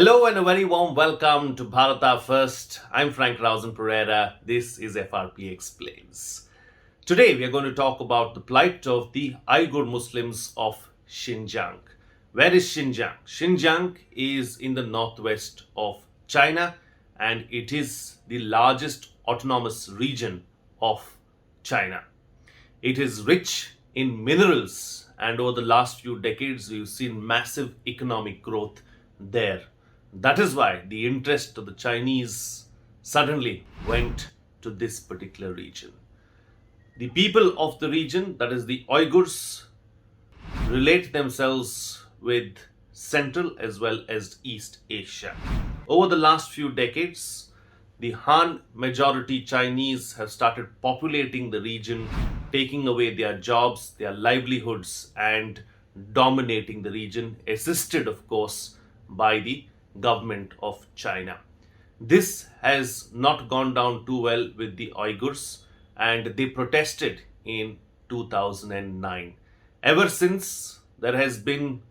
Hello and a very warm welcome to Bharata First. I'm Rausan Pereira. This is FRP Explains. Today we are going to talk about the plight of the Uighur Muslims of Xinjiang. Where is Xinjiang? Xinjiang is in the northwest of China and it is the largest autonomous region of China. It is rich in minerals and over the last few decades we've seen massive economic growth there. That is why the interest of the Chinese suddenly went to this particular region. The people of the region, that is the Uighurs, relate themselves with Central as well as East Asia. Over the last few decades, the Han majority Chinese have started populating the region, taking away their jobs, their livelihoods, and dominating the region, assisted, of course, by the government of China. This has not gone down too well with the Uighurs and they protested in 2009. Ever since, there has been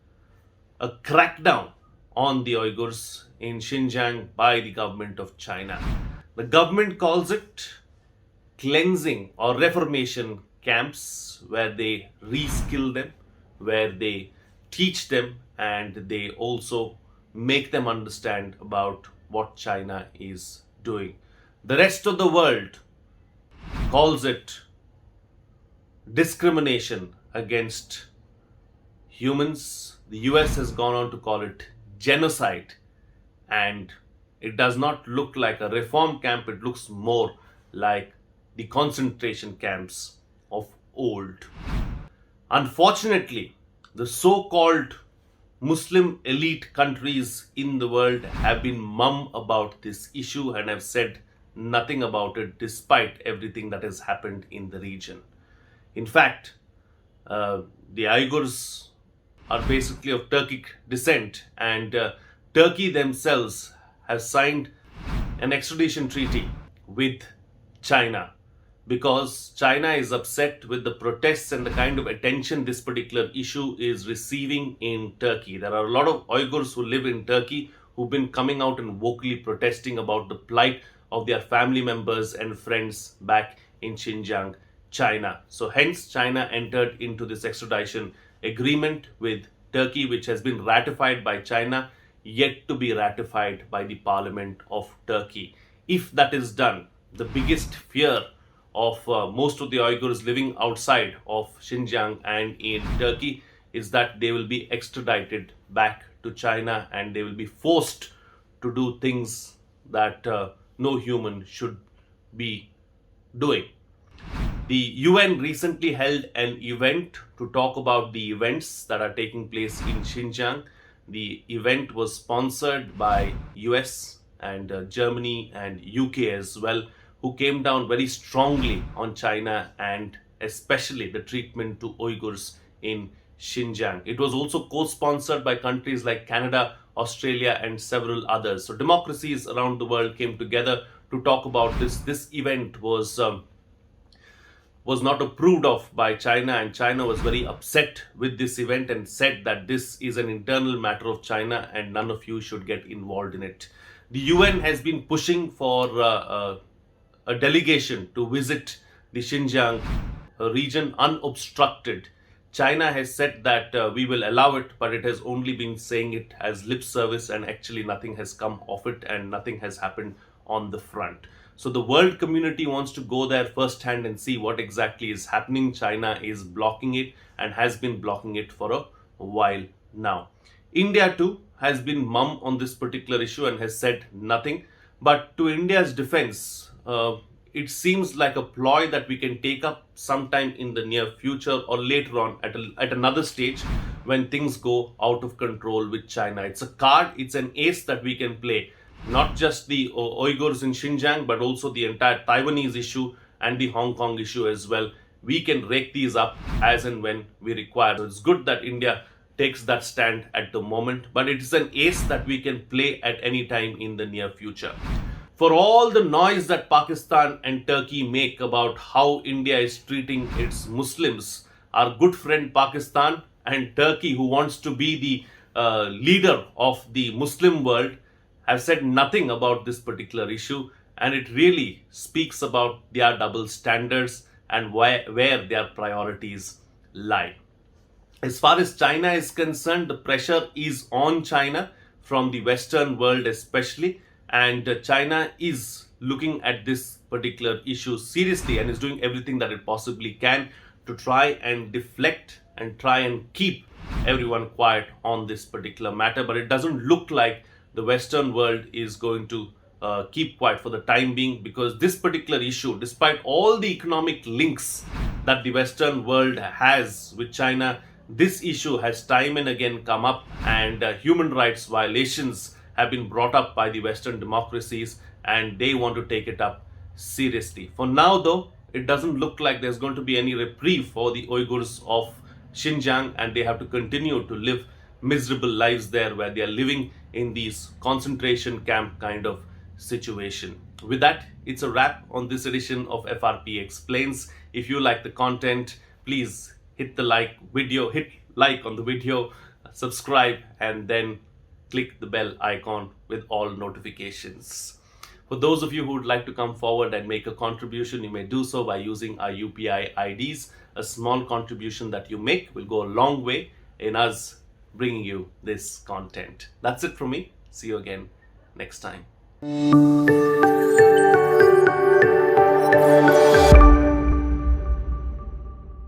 a crackdown on the Uighurs in Xinjiang by the government of China. The government calls it cleansing or reformation camps where they reskill them, where they teach them, and they also make them understand about what China is doing. The rest of the world calls it discrimination against humans. The US has gone on to call it genocide, and it does not look like a reform camp, it looks more like the concentration camps of old. Unfortunately, the so-called Muslim elite countries in the world have been mum about this issue and have said nothing about it despite everything that has happened in the region. In fact, the Uighurs are basically of Turkic descent and Turkey themselves have signed an extradition treaty with China because China is upset with the protests and the kind of attention this particular issue is receiving in Turkey. There are a lot of Uighurs who live in Turkey who've been coming out and vocally protesting about the plight of their family members and friends back in Xinjiang, China. So hence China entered into this extradition agreement with Turkey, which has been ratified by China, yet to be ratified by the Parliament of Turkey. If that is done, the biggest fear of most of the Uighurs living outside of Xinjiang and in Turkey is that they will be extradited back to China and they will be forced to do things that no human should be doing. The UN recently held an event to talk about the events that are taking place in Xinjiang. The event was sponsored by US and Germany and UK as well, who came down very strongly on China and especially the treatment to Uighurs in Xinjiang. It was also co-sponsored by countries like Canada, Australia, and several others. So democracies around the world came together to talk about this. This event was not approved of by China, and China was very upset with this event and said that this is an internal matter of China and none of you should get involved in it. The UN has been pushing for a delegation to visit the Xinjiang region unobstructed. China has said that we will allow it, but it has only been saying it as lip service and actually nothing has come of it and nothing has happened on the front. So the world community wants to go there firsthand and see what exactly is happening. China is blocking it and has been blocking it for a while now. India too has been mum on this particular issue and has said nothing. But to India's defense, it seems like a ploy that we can take up sometime in the near future or later on at another stage when things go out of control with China. It's a card, it's an ace that we can play. Not just the Uighurs in Xinjiang, but also the entire Taiwanese issue and the Hong Kong issue as well. We can rake these up as and when we require. So it's good that India takes that stand at the moment, but it is an ace that we can play at any time in the near future. For all the noise that Pakistan and Turkey make about how India is treating its Muslims, our good friend Pakistan and Turkey, who wants to be the leader of the Muslim world have said nothing about this particular issue, and it really speaks about their double standards and where their priorities lie. As far as China is concerned, the pressure is on China from the Western world, especially, and China is looking at this particular issue seriously and is doing everything that it possibly can to try and deflect and try and keep everyone quiet on this particular matter. But it doesn't look like the Western world is going to keep quiet for the time being, because this particular issue, despite all the economic links that the Western world has with China, this issue has time and again come up, and human rights violations have been brought up by the Western democracies, and they want to take it up seriously. For now, though, it doesn't look like there's going to be any reprieve for the Uighurs of Xinjiang, and they have to continue to live miserable lives there, where they are living in these concentration camp kind of situation. With that, it's a wrap on this edition of FRP Explains. If you like the content, please hit like on the video, subscribe, and then click the bell icon with all notifications. For those of you who would like to come forward and make a contribution, you may do so by using our UPI IDs. A small contribution that you make will go a long way in us bringing you this content. That's it from me. See you again next time.